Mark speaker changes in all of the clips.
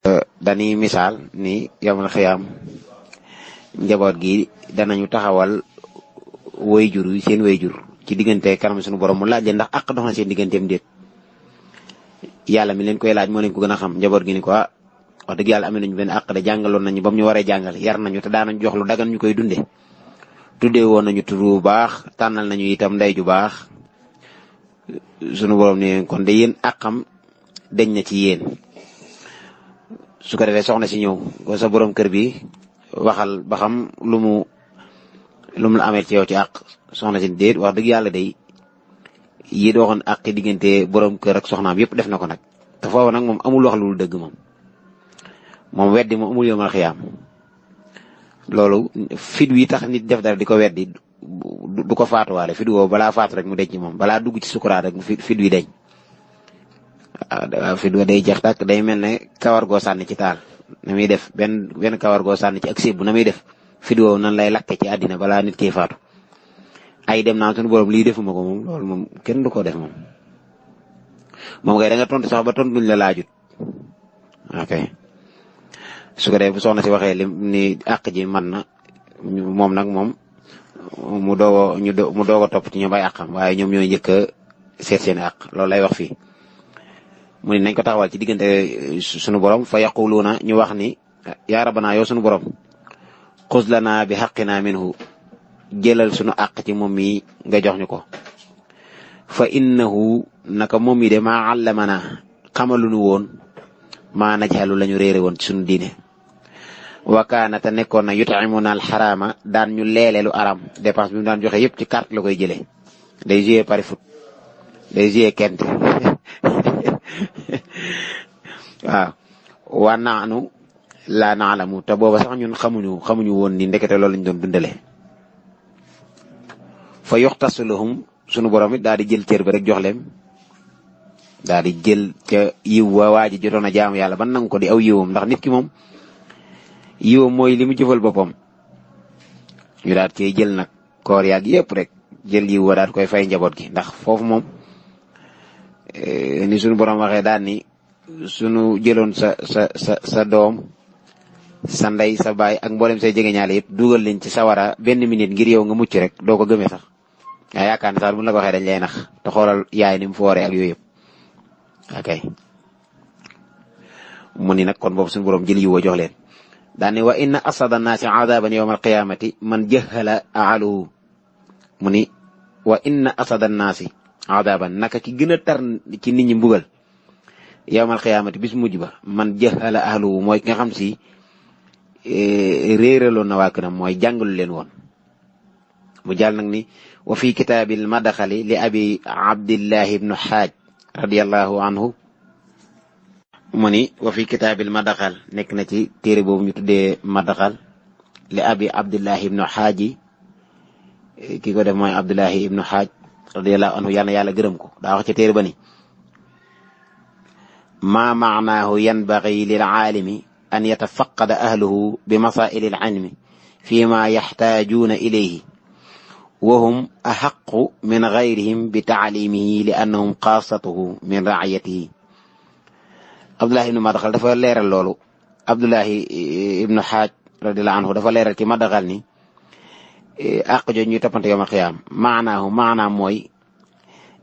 Speaker 1: dañuy misaal ni yawmal xiyaam njaboot gi danañu taxawal wayjur yi seen wayjur ci diggante kanam suñu borom mu laaj leen ndax àq dox na seen digganteem déet yàlla mi leen koy laaj moo leen ko gën a xam njaboot gi ni ko wax dëgg yàlla amee nañu benn àq de jàngaloon nañu ba mu ñu waree jàngal yar nañu te daanañ jox lu dagan ñu koy tuddee woon nañu tur bu baax tànnal nañu itam ndey ju baax sunu borom ne kon de yéen àqam deñ na ci yéen su ko defee soxna si ñëw ko sa borom kër bi waxal ba xam lu mu la amee ci yow ci àq soxna si déet wax dëgg yàlla day yi doxoon àq diggante borom kër ak soxnaam yëpp def na ko nag te foofu nag moom amul wax lu dëgg moom weddi moom amul yawmal xiyaam loolu fit wi tax nit def dara di ko weddi du ko faatuwaale fit woo balaa faatu rek mu denc moom balaa dugg ci sukuraat rek mu fit wi deñ waaw fit wa day jeex tàkk day mel ne kawar goo sànni ci taal na muy def benn kawar goo sànni ci ak sébbu na muy def fit woowu nan lay lakke ci àddina balaa nit kiy faatu ay dem naa suñu borom lii defuma ko moom loolu moom kenn du ko def moom kay da nga tontu sax ba tontu luñ la laajut ok su ko defee bu soxna si waxee ni àq ji man na moom nag moom mu doog a topp ci ñoom ay àqam waaye ñoom ñooy njëkk a seet seen àq loolu lay wax fii mu ne nañ ko taxawal ci diggante sunu borom fa yaquluuna ñu wax ni yaa rabbana yow sunu borom xuz lana bi xaqina minhu jëlal sunu àq ci moom mi nga jox ñu ko fa innahu naka moom mi de maa allamana xamaluñu woon maa najhalu lañu réere woon ci sunu diine wakaana te nekkoon na yutimuna al xaraama daan ñu leeleelu aram dépense bi mu daan joxe yëpp ci carte la koy jëlee day jouer pari foot day jouer kent waaw waa naanu laa naalamu te booba sax ñun xamuñu woon ni ndekete loolu lañ doon dundale fa yuxtasu lahum sunu borom it daal di jël cër ba rek jox leen daal di jël ca yiw waa ji jotoon a jaamu yàlla ban nangu ko di aw yiwam ndax nit ki moom yiwam mooy li mu jëfal boppam ñu daal cee jël nag koor yaag yëpp rek jël yiw wa daal koy fay njaboot gi ndax foofu moom ni sunu borom waxee daal ni sunu jëloon sa doom sa ndey sa baay ak mboolem say jegeñaale yëpp dugal leen ci sawara benn minute ngir yow nga mucc rek doo ko gëmee sax yaa yaakaar ne sax bu la ko waxee dañ lay nax te xoolal yaay ni mu fooree ak yooyu yëpp ok mu ni nag kon boobu suñu borom jël yiw wa jox leen daane wa inna asada naasi adaban yawma alqiyamati man jahala aaluhu mu ni wa inna asada naasi adaban naka ki gën a tar ci nit ñi mbugal yawma alqiyamati bis mujj ba man jahala ahluhu mooy ki nga xam si réeraloon na waa këram mooy jàngalu leen woon mu jàll nag ni wa fi kitaabil madaxali li abi abdillahi ibnu xaaj radiyallahu anhu mu ni wa fi kitaabil madaxal nekk na ci téere boobu ñu tuddee madaxal li abi abdillahi ibnu xaaji ki ko def mooy abdillahi ibnu xaaj radiyallahu anhu yàlla yàlla gërëm ko daa wax ci téere ba ni maa maanaahu yanbagi lil aalimi an yatafaqada ahluhu bi masaa'ili al ilmi fi ma yaxtaajuuna ilayhi wa hum axaqu min gayrihim bi taalimihi li annahum xaasatuhu min raayatihi Abdullahi ibnu Madaxal dafa leeral loolu Abdullahi ibnu Xaaj radiyallahu anhu dafa leeral ci Madaxal ni àq jooju ñuy toppante yawmal qiyaam maanaam mooy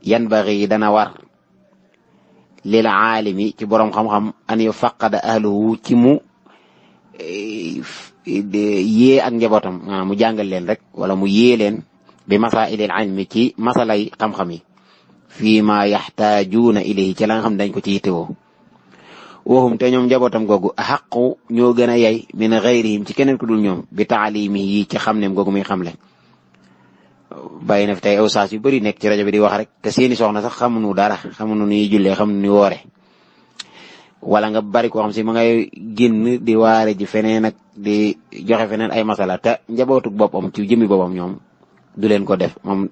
Speaker 1: yanbagi dana war lil aalimi ci boroom xam-xam an yufaqada ahluhu ci mu yee ak njabootam maanaam mu jàngal leen rek wala mu yee leen bi masaa'ilil ilmi ci masalay xam-xam yi fii ma yaxtaajuuna ilayhi ci la nga xam dañ ko ci yittewoo waxum te ñoom njabootam googu xaqu ñoo gën a yey min gayrihim ci keneen ku dul ñoom bi taalimi yi ci xam nem googu muy xamle bàyyi na fi tey awsaas yu bëri nekk ci rajo bi di wax rek te seeni soxna sax xamuñu dara xamuñu ni jullee xamuñu ni woore wala nga bari koo xam si ma ngay génn di waare ji feneen ak di joxe feneen ay masala te njabootuk boppam ci jëmmi boppam ñoom du leen ko def moom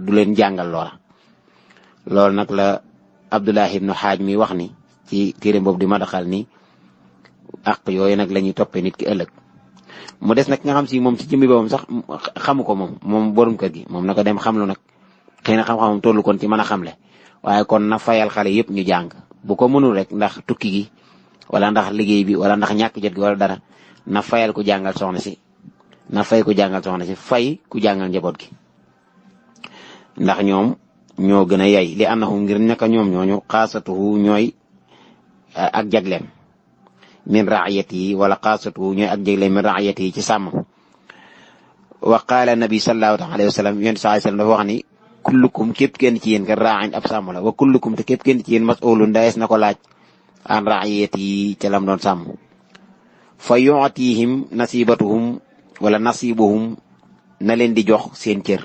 Speaker 1: du leen jàngal loola loolu nag la Abdullahi ibnu Xaaj mi wax ni ci téere boobu di Madaxal ni àq yooyu nag la ñuy toppee nit ki ëllëg mu des nag nga xam si moom ci jëmmi boppam sax xamu ko moom borom kër gi moom na ko dem xamlu nag xëy na xam-xamam tollu kon ci mën a xamle waaye kon na fayal xale yëpp ñu jàng bu ko mënul rek ndax tukki gi wala ndax liggéey bi wala ndax ñàkk jot gi wala dara na fayal ku jàngal soxna si na fay ku jàngal soxna si fay ku jàngal njaboot gi ndax ñoom ñoo gën a yay li annahum ngir ñaka ñoom ñooñu xaasatuhu ñooy ak jagleem min raayat yi wala xaasatuhu ñooy ak jagleem min raayat yi ci sàmm wa qaala nabi sallallahu alayhi wa sallam yonent sallallahu alayhi wa sallam dafa wax ni kullukum képp kenn ci yéen kat raain ab sàmm la wa kullukum te képp kenn ci yéen mas'ulun dayees na ko laaj an raayat yi ca lam doon sàmm fa yu'tihim nasibatuhum wala nasibuhum na leen di jox seen cër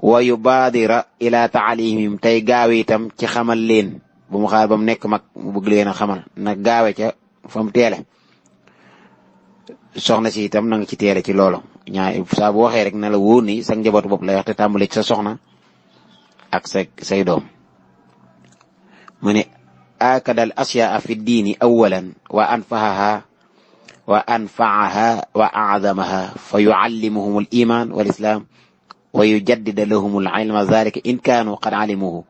Speaker 1: wa yubaadira ila taalimihim tey gaawe itam ci xamal leen bu mu xaar ba mu nekk mag mu bëgg leen a xamal na gaawe ca fa mu teele soxna si itam na nga ci teele ci loolu saa bu waxee rek na la wóor ni sa njabootu bopp lay wax te tàmbale ci sa soxna ak say doom mu ne akadal asyaa fi diini awalan wa anfahaha wa a'zamaha fa yuallimuhum al iman wal islam wa yujaddida lahum al ilma zalika in kaanu qad alimuhu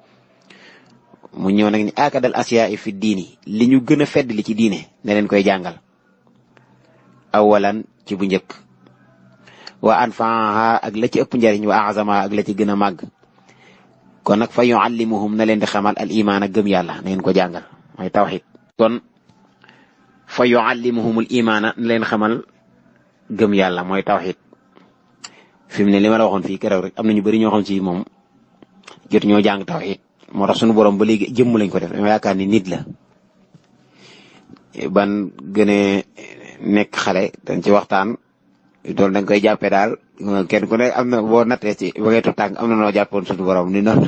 Speaker 1: mu ñëw nag ni akadal asyaa fi diini li ñu gën a fedd li ci diine ne leen koy jàngal awalan ci bu njëkk wa anfaaha ak la ci ëpp njariñ wa azamaha ak la ci gën a màgg kon nag fa yuallimuhum na leen di xamal al iman ak gëm yàlla na leen ko jàngal mooy tawxid kon fa yuallimuhum al imaana na leen xamal gëm yàlla mooy tawxid fi mu ne li ma la waxoon fii keroog rek am na ñu bëri ñoo xam ci moom jot ñoo jàng tawxid moo tax suñu borom ba léegi jëmm lañ ko def dama yaakaar ni nit la ban gënee nekk xale dañ ci waxtaan loolu dañ koy jàppee daal kenn ku ne am na boo nattee ci ba ngay tu tànk am na noo jàppoon suñu borom ni noonu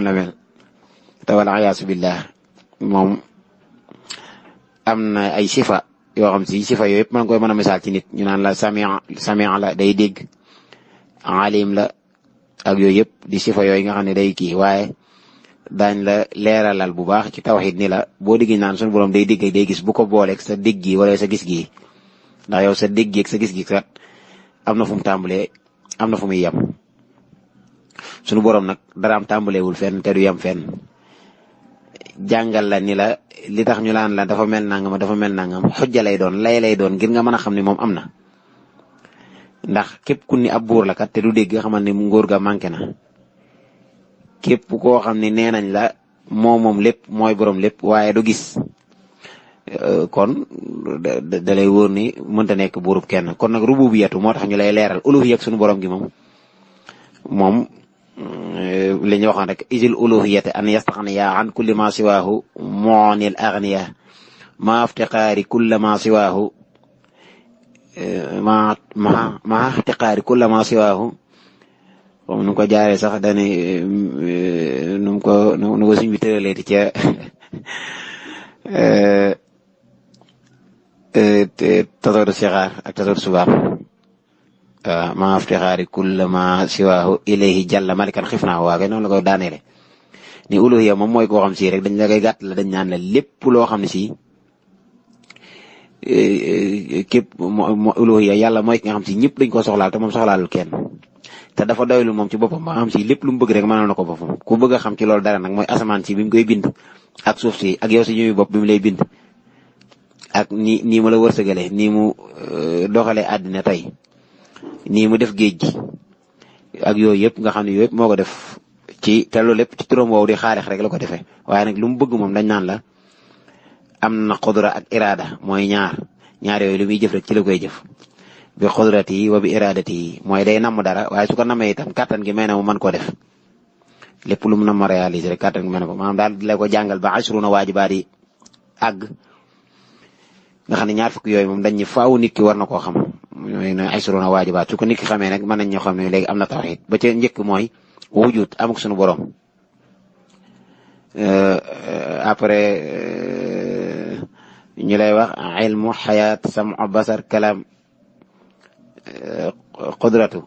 Speaker 1: la mel te wala ayaasu billah moom am na ay sifa yoo xam si sifa yooyu yëpp mën koy mën a misaal ci nit ñu naan la samia la day dégg alim la ak yooyu yëpp di sifa yooyu nga xam ne day kii waaye daañ la leeralal bu baax ci tawxid ni la boo diggi naan suñu borom day dégg day gis bu ko booleeg sa dégg gi wala sa gis gi ndax yow sa dégg ak sa gis gi kat am na fu mu tàmbalee am na fu muy yem suñu borom nag dara am tàmbaleewul fenn te du yem fenn jàngal la ni la li tax ñu laan la dafa mel nangam xujja lay doon lay doon ngir nga mën a xam ne moom am na ndax képp ku ni ab buur la kat te du dégg nga xamal ne ngóor ga manqué na képp koo xam ne nee nañ la moom lépp mooy borom lépp waaye du gis kon da lay wóor ni mënta nekk buurub kenn kon nag rububiyatu moo tax ñu lay leeral uluhiyya ak sunu borom gi moom li ñu waxoon rek isil uluhiyati an yastaxniya an kulli ma siwaahu moonil agniya ma aftiqaari kulla ma siwaahu ma aftiqaari kulla ma siwaahu comme nu ko jaaree sax dane nu ko suñ bi tëraleeti ca tasawdu sixaar ak tasawdu subaar ma aftixaari kulla ma siwaahu ilayhi jalla malikan xif naa waa kay noonu la ko daaneele ni uluhiya moom mooy koo xam si rek dañ la koy gàtt la dañ naan la lépp loo xam ne si képp uluhiya yàlla mooy ki nga xam si ñëpp dañ ko soxlaal te moom soxlaalul kenn te dafa doylu moom ci boppam ba nga xam si lépp lu mu bëgg rek mënoon na ko boppam ku bëgg a xam ci loolu dara nag mooy asamaan si bi mu koy bind ak suuf si ak yow si ñëwi bopp bi mu lay bind ak nii mu la wërsëgale nii mu doxalee àddina tey nii mu def géej gi ak yooyu yëpp nga xam ne yooyu yëpp moo ko def ci te loolu lépp ci turam woowu di xaalix rek la ko defee waaye nag lu mu bëgg moom dañ naan la am na xudra ak iraada mooy ñaar yooyu lu muy jëf rek ci la koy jëf bi xudrati wa bi iradati mooy day namm dara waaye su ko namee itam kàttan gi may na mu mën koo def lépp lu mu nam ma réaliser rek kàttan gi may na ko maanaam daal di la ko jàngal ba ashruna waajibaat yi àgg nga xam ne ñaar fukki yooyu moom dañ ñu faaw nit ki war na koo xam ñooy na ashruna waajibaat su ko nit ki xamee nag mën nañ ñoo xam ne léegi am na tawhid ba ca njëkk mooy wujud amuk suñu borom après ñu lay wax ilmu xayaat samu basar kalam qudratu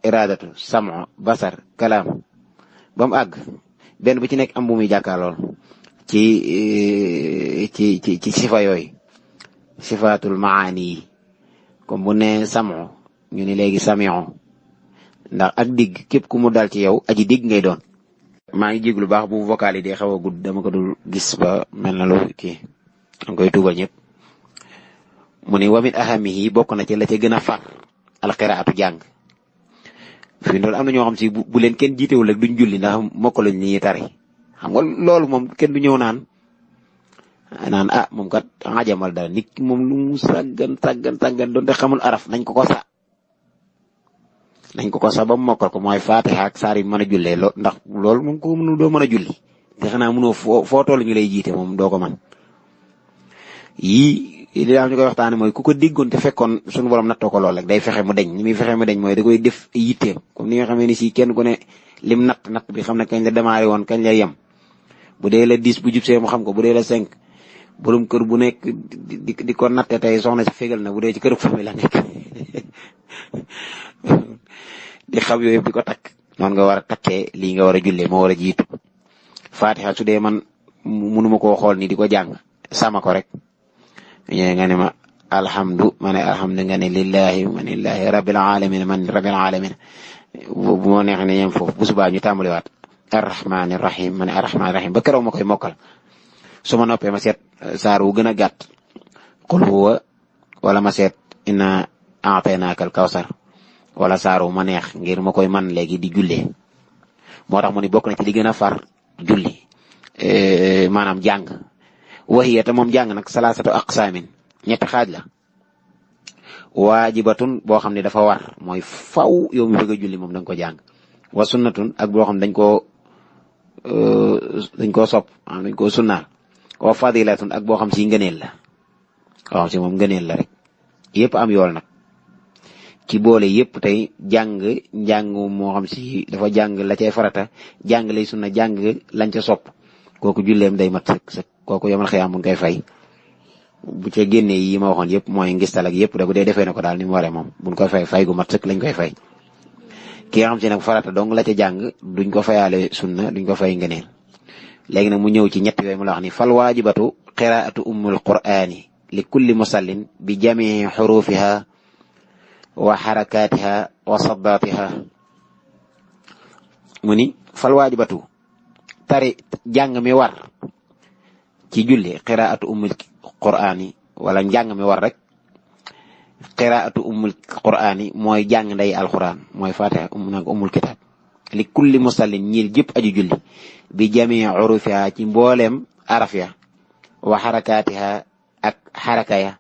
Speaker 1: iradatu samu basar kalam ba mu àgg benn bu ci nekk am bu muy jàkkaarlool ci sifa yooyu sifatul maani yi comme bu ne samu ñu ne léegi samion ndax ak digg képp ku mu dal ci yow aji digg ngay doon maa ngi jéglu baax bu vocal yi di xaw a gudd dama ko dul gis ba mel na lu kii danga koy tuubal ñëpp. mu ni wamit ahamihi bokk na ci la ca gën a far alqiraatu jàng. fi loolu am na ñoo xam si bu leen kenn jiitewul rek duñ julli ndax mokk lañ ni tari xam nga loolu moom kenn du ñëw naan moom kat xajamal dara nit moom lu mu sàggan doon te xamul araf nañ ko sa ba mu mokkal ko mooy Fatiha ak saar yi mën a jullee ndax loolu moom ko mënu doo mën a julli te xanaa mënoo foo toll ñu lay jiite moom doo ko man yii li daal ñu koy waxtaane mooy ku ko déggoon te fekkoon suñu borom nattoo ko lool rek day fexe mu deñ ni muy fexe mu deñ mooy da koy def yitteem comme ni nga xamee ni si kenn ku ne lim natt bi xam ne kañ la démarré woon kañ la yem bu dee la 10 bu jub see mu xam ko bu dee la 5 borom kër bu nekk di ko natte tey soxna si fégal na bu dee ci kër famille la nekk di xam yooyu yëpp di ko takk noonu nga war a takkee lii nga war a jullee moo war a jiitu Fatiha su dee man mënuma koo xool ni di ko jàng sama ko rek ñëwee nga ne ma alhamdu ma ne alhamdu nga ne lillahi ma ne lillahi rabbil alamin man rabbil alamin bu ma neexee ne yem foofu bu subaa ñu tàmbaliwaat arrahmanir rahim ma ne arrahmanir rahim ba keroog ma koy mokkal su ma noppee ma seet saar wu gën a gàtt qul huwa wala ma seet inna a'taynaka al kawsar wala saar wu ma neex ngir ma koy man léegi di jullee moo tax mu ni bokk na ci li gën a far julli maanaam jàng wahiya te moom jàng nag salaasatu aqsaamin ñetti xaaj la waajibatun boo xam ne dafa war mooy faw yow mi bëgg a julli moom da nga ko jàng wa sunnatun ak boo xam ne dañ koo sopp dañ koo sunnaal wa fadilatun ak boo xam si ngëneel la boo xam si moom ngëneel la rek yëpp am yool nag ci boole yëpp tey njàng moo xam si dafa jàng la cay farata jàng lay sunna jàng lañ ca sopp kooku julleem day mat sëkk kooku yomal xiyaam mu ngi koy fay bu ca génnee yi ma waxoon yëpp mooy ngistal ak yëpp da bu dee defee na ko daal ni mu waree moom buñ koy fay gu mat sëkk lañ koy fay. ki nga xam si nag farata dong la ca jàng duñ ko fayaale sunna duñ ko fay ngëneel léegi nag mu ñëw ci ñett yooyu mu la wax ni fal waajibatu qiraatu ummul qur'ani li kulli musallin bi jamii xurufiha wa xarakatiha wa saddatiha mu ni fal waajibatu tari jàng mi war ci julli qiraatu ummul qur'ani wala njàng mi war rek qiraatu ummul qur'ani mooy jàng nday alquran mooy fatiha nag ummul kitab li kulli musallin ñiil jëpp aju julli bi jamii urufiha ci mbooleem araf ya wa xarakaatiha ak xaraka ya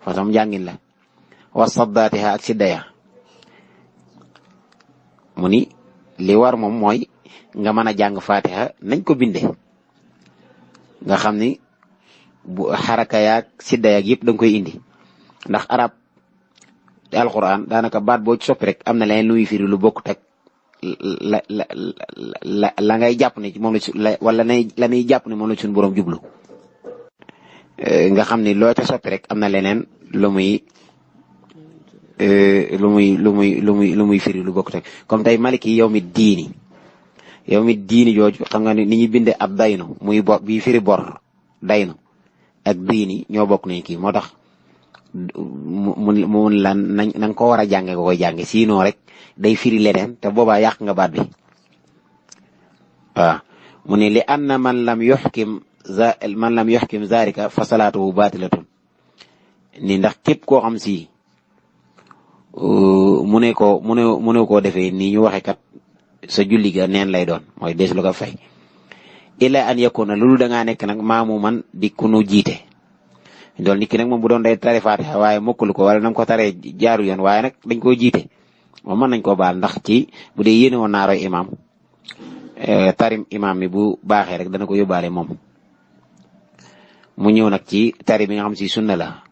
Speaker 1: façon njàngin la wa saddatiha ak sidda ya mu ni li war moom mooy nga mën a jàng fatiha nañ ko binde nga xam ni bu xaraka yaag sidda yaag yëpp da nga koy indi ndax arab alquran daanaka baat boo ci soppi rek am na leneen lu muy firi lu bokk teg la ngay jàpp ne moom la wala la nay jàpp ne moom la suñu borom jublu nga xam ni loo ca soppi rek am na leneen lu muy firi lu bokk teg comme tey maliki yawmi diini jooju xam nga ni ñuy binde ab daynu muy bor bii firi bor daynu ak diini ñoo bokk nañ kii moo tax mu la nañ ko war a jànge nga koy jànge sinon rek day firi leneen te boobaa yàq nga baat bi waaw mu ne li anna man lam yuxkim zalika fa salaatuhu baatilatun ni ndax képp koo xam si mu ne koo defee nii ñu waxe kat sa julli ga neen lay doon mooy des lu ko fay illa an yakuna loolu da ngaa nekk nag maamu man di ku nu jiite dool nit ki nag moom bu doon day tari Faatiha waaye mokkalu ko wala nam ko taree jaaru yoon waaye nag dañ koo jiite moom mën nañ koo baal ndax ci bu dee yéene woon naa roy imaam tarim imaam mi bu baaxee rek dana ko yóbbaale moom mu ñëw nag ci tari bi nga xam si sunna la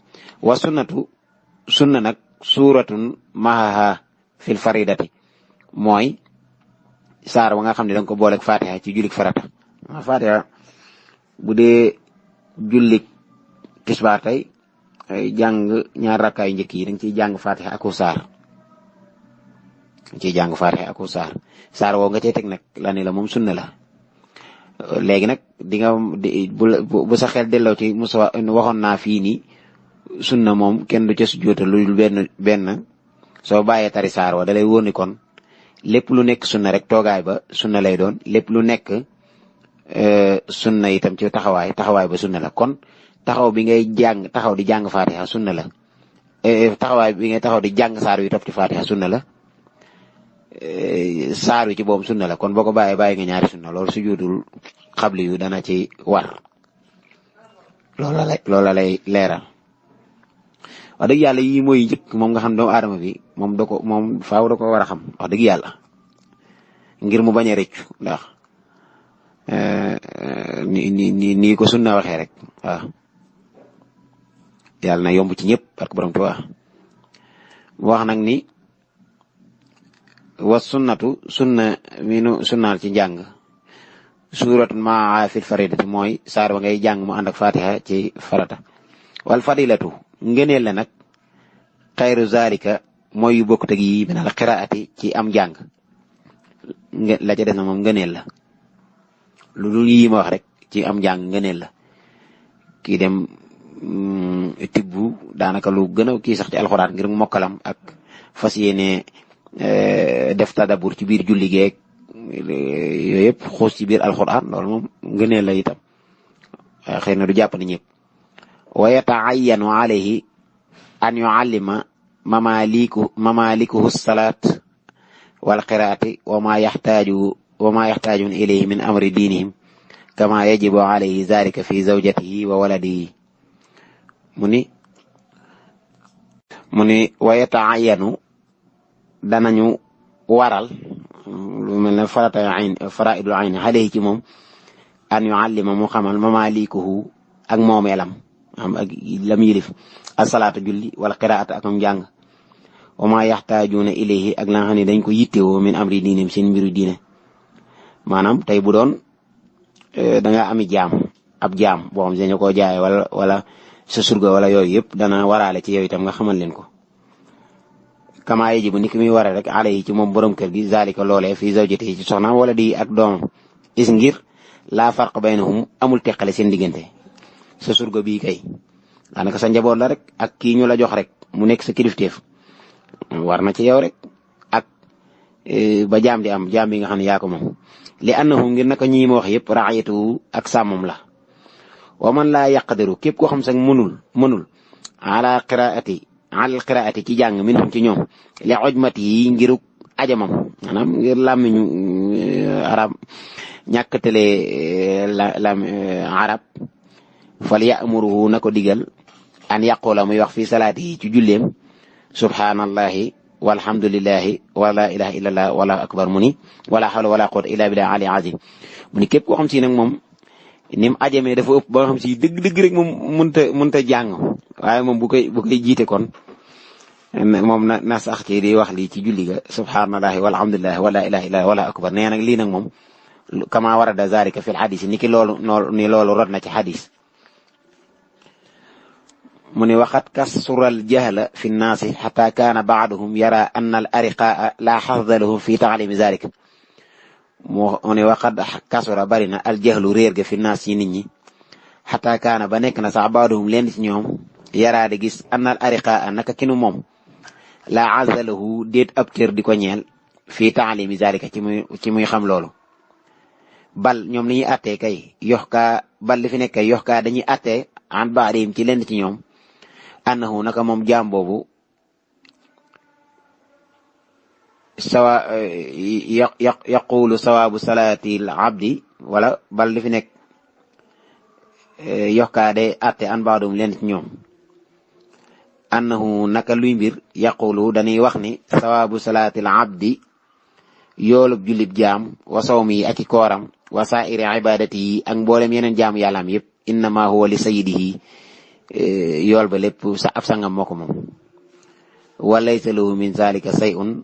Speaker 1: wa sunna nag suuratun mahaha fil faridati mooy saar wa nga xam ne danga ko booleeg Fatiha ci jullik farata Fatiha bu dee jullik tisbaar tey jàng ñaar rakkaay njëkk yi danga ciy jàng Fatiha aku saar saar woo nga cey teg nag la ne la moom sunna la léegi nag bu sa xel delloo ci Musa waxoon naa fii nii sunna moom kenn du ca sujjóota lu benn soo bàyyee tari saar wa dalay wóor ni kon lépp lu nekk sunna rek toogaay ba sunna lay doon lépp lu nekk sunna itam ci taxawaay ba sunna la kon taxaw bi ngay jàng taxaw di jàng fatiha sunna la taxawaay bi ngay taxaw di jàng saar wi topp ci fatiha sunna la saar wi ci boobu sunna la kon boo ko bàyyi nga ñaari sunna loolu sujudul xabli yu dana ci war loola lay leeral wax dëgg yàlla yii mooy njëkk moom nga xam doomu aadama bi moom faaw da ko war a xam wax dëgg yàlla ngir mu bañ a rëccu ndax nii ko sunna waxee rek waaw yàlla na yomb ci ñëpp parce que borom Tuubaa mu wax nag ni wa sunnatu sunna mi nu sunnaal ci njàng suuratun maa fil faridati mooy saar ba ngay jàng mu ànd ak fatiha ci farata wal fadilatu ngëneel la nag xayru zalika mooy yu bokkut ak yi minal qiraati ci am jàng la ca des na moom ngëneel la lu dul yi ma wax rek ci am jàng ngëneel la kii dem tibbu daanaka lu gën a kii sax ci alxuraan ngir mokkalam ak fas yéene def tadabur ci biir julli geeg yooyu yëpp xuus ci biir alxuraan loolu moom ngëneel la itam xëy na du jàpp ne ñëpp wa yata'ayyanu alayhi an yu'allima mamalikuhu salaat wal qiraati wa ma yaxtaajun ilayhi min amri diinihim kama yajibu alayhi zalika fi zawjatihi wa waladihi mu ni wa yata'ayyanu danañu waral lu mel ne faraidul ayn alayhi ci moom an yu'allima mu xamal mamalikuhu ak moomeelam am ak lam yilif asalaata julli wala qiraata ak am njàng wa ma yaxtaajuuna ilayhi ak la nga xam ne dañ ko yittewoo min amri diinim seen mbiru diine maanaam tey bu doon da nga ami ab jaam boo xam ne dañu koo jaaye wala sa surga wala yooyu yëpp dana waraale ci yow itam nga xamal leen ko kama yajibu ni ki muy wara rek alayhi ci moom borom kër gi zalika loolee fii zawjatihi ci soxnaam wala di ak doomam is ngir laa farq baynahum amul teqale seen diggante sa surga bii kay daanaka sa njaboot la rek ak kii ñu la jox rek mu nekk sa kilifteef war na ci yow rek ak ba jaam di am jaam bi nga xam ne yaa ko moom li annahu ngir naka ñi ma wax yëpp raayatu ak sàmmam la wa man laa yaqdiru képp koo xam sax mënul ala qiraati ci jàng minhum ci ñoom li ojmati yi ngiruk ajamam maanaam ngir làmmiñu arab ñàkkatale arab fal ya'muruhu na ko digal an yaqula muy wax fi salaati yi ci julleem subhanallahi walhamdulillahi wala ilaha illallah wala akbar mu ni wala hawla wala quwwata illa billahi ali azim mu ni képp koo xam si nag moom ni mu ajamee dafa ëpp ba nga xam si dëgg-dëgg rek moom mënta jàng waaye moom bu koy jiite kon moom na sax ci di wax lii ci julli ga subhanallahi walhamdulillahi wala ilaha illallah wala akbar nee nag lii nag moom kama warada zalika fil hadis ni ki loolu rot na ci hadis mu ne waxat kasural jahla fi nnaasi xata kaana baaduhum yara anna al ariqaa la xasda lahu fi taalimi zalik mu ne waxat kasura bari na al jahlu réer ga fi naas ci nit ñi xata kaana ba nekk na sax baaduhum leen ci ñoom yaraa di gis anna al ariqaa naka kinu moom la xasda lahu déet ab cër di ko ñeel fi taalimi zalika ci muy xam loolu bal ñoom li ñuy attee kay bal li fi nekk kay dañuy attee an baadihim ci leen ci ñoom annahu naka moom jaam boobu yaqulu sawaabu salaatil abdi wala bal li fi nekk yoxkaa day atte an baadum leen ci ñoom annahu naka luy mbir yaqulu dañuy wax ni sawaabu salaatil abdi yoolub jullit jaam wa sawmi ak i kooram wa saa'iri ibadati yi ak mboolem yeneen jaamu yàllaam yëpp innama huwa li sayyidihi yool ba lépp ab sangam moo ko moom wa laysa lahu min zalika say'un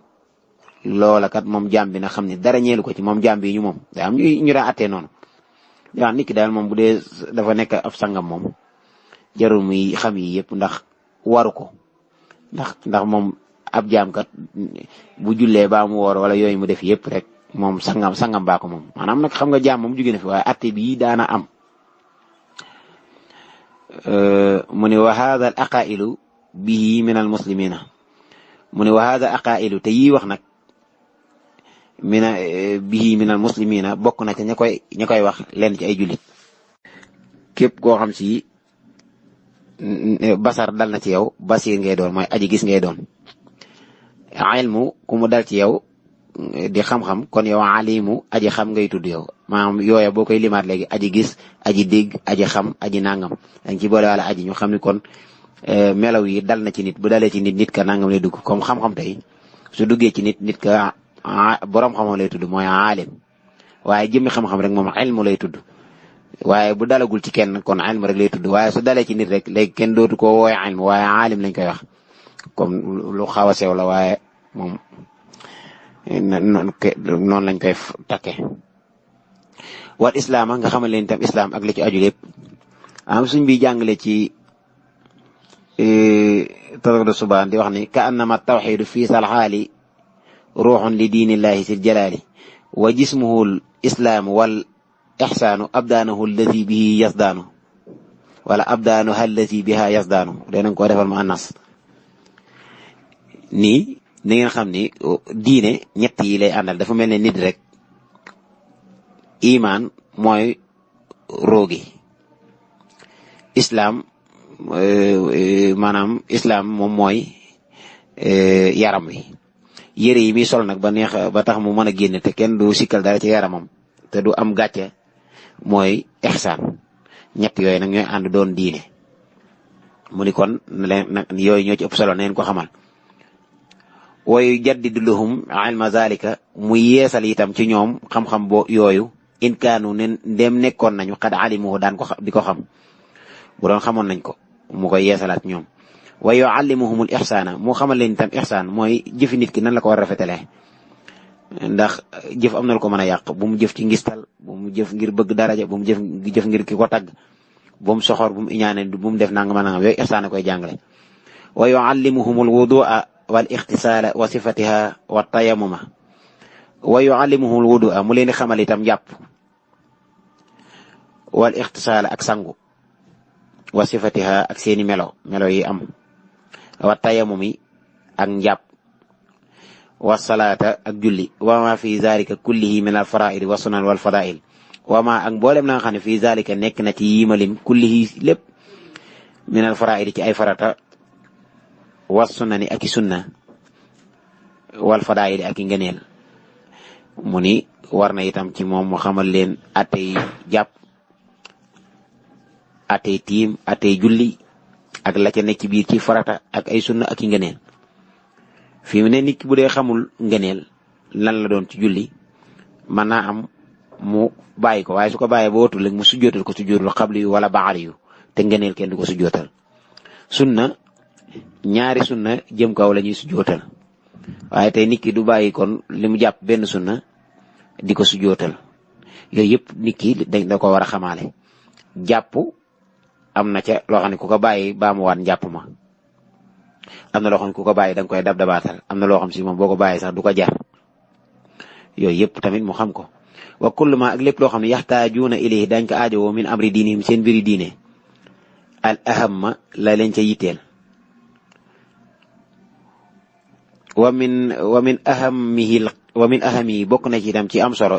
Speaker 1: loola kat moom jaam bi na xam ne dara ñeelu ko ci moom jaam bi ñu moom daa am ñu daa attee noonu yaa nit ki daal moom bu dee dafa nekk ab sangam moom jarul muy xam yi yëpp ndax waru ko ndax moom ab jaam kat bu jullee baa mu woor wala yooyu mu def yëpp rek moom sangam baa ko moom maanaam nag xam nga jaam moom jóge na fi waaye atte bii daana am mu ne wa haada al aqailu bihi min al muslimina mu ne wa haada aqailu te yii wax nag bihi minal muslimina bokk na ca ña koy wax leen ci ay jullit. képp koo xam si basar dal na ci yow basir ngay doon mooy aji gis ngay doon. ilmu ku mu dal ci yow di xam-xam kon yow alimu aji xam ngay tudd yow maanaam yooya boo koy limaat léegi aji gis aji dégg aji xam aji nangam dañ ci boole wala aji ñu xam ni kon melaw yi dal na ci nit bu dalee ci nit ka nangam lay dugg comme xam-xam tey su duggee ci nit ka borom xam-xam lay tudd mooy aalim waaye jëmmi xam-xam rek moom ilmu lay tudd waaye bu dalagul ci kenn kon ilmu rek lay tudd waaye su dalee ci nit rek léegi kenn dootu ko wooye ilmu waaye aalim lañ koy wax comme lu xaw a sew la waaye moom noonu lañ koy takke. wal islaama nga xamal leen itam islam ak li ci aju lépp am suñ bi jàngale ci Tazawudu Subaan di wax ni ka annama tawxidu fii sal xaali ruuxun li diinillahi sil jalaali wa jismuhu islaamu wal ixsaanu abdaanahu alladi bihi yasdaanu wala abdaanuha alladi biha yasdaanu danañ ko defal mu annas nii ni ngeen xam ni diine ñett yi lay àndal dafa mel ne nit rek imaan mooy roogi islaam maanaam islaam moom mooy yaram wi yére yi muy sol nag ba neex ba tax mu mën a génn te kenn du sikkal dara ci yaramam te du am gàcce mooy ixsaan ñett yooyu nag ñooy ànd doon diine mu ni kon leen nag yooyu ñoo ci ëpp solo neen ko xamal wayu jaddidu lahum ilma zalika mu yeesal itam ci ñoom xam-xam bo yooyu in kaanu ne ndem nekkoon nañu xad alimuhu daan ko di ko xam bu doon xamoon nañ ko mu koy yeesalaat ñoom wa yuallimuhumul ixsaana mu xamal leen itam ixsaan mooy jëfi nit ki nan la ko war a rafetalee ndax jëf am na lu ko mën a yàq bu mu jëf ci ngistal bu mu jëf ngir bëgg daraja bu mu jëf ngir ki ko tagg bu mu soxor bu mu iñaane bu mu def nangam nangam yooyu ixsaan a koy jàngale wa yuallimuhumul wudua wal ixtisaala wa sifatiha wa tayamuma wa yuallimuhumul wudua mu leen di xamal itam jàpp wal ixtisaala ak sangu wa sifatiha ak seeni melo yi am wa tayamumi ak njàpp wa salaata ak julli wa ma fi zalika kullihi min al faraidi wa sunan wal fadail wa ma ak mboolem la nga xam ne fi zalika nekk na ci yimalim kullihi lépp min al faraidi ci ay farata wa sunani ak i sunna wal fadail ak i ngëneel mu ni war na itam ci moom mu xamal leen atey jàpp atey tiim atey julli ak la ca nekk ci biir ci farata ak ay sunna ak i ngëneel fi mu ne nit ki bu dee xamul ngëneel lan la doon ci julli mën naa am mu bàyyi ko waaye su ko bàyyee ba watul rek mu sujjootal ko sujjootul xabli yu wala baari yu te ngëneel kenn du ko sujjootal sunna ñaari sunna jëm kaw la ñuy sujjootal waaye tey nit ki du bàyyi kon li mu jàpp benn sunna di ko sujjootal yooyu yëpp nit ki da ko war a xamaale jàpp am na ca loo xam ne ku ko bàyyi baa mu waat njàpp ma am na loo xam ne ku ko bàyyi da nga koy dab dabaatal am na loo xam si moom boo ko bàyyi sax du ko jar yooyu yëpp tamit mu xam ko wa kullu ma ak lépp loo xam ne yaxtaajuuna ilayhi dañ ko aajowoo min amri diinihim seen mbiri diine al ahamma la leen ca yitteel wa min ahamihi bokk na ci itam ci am solo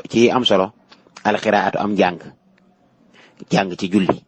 Speaker 1: al xiraatu am jàng ci julli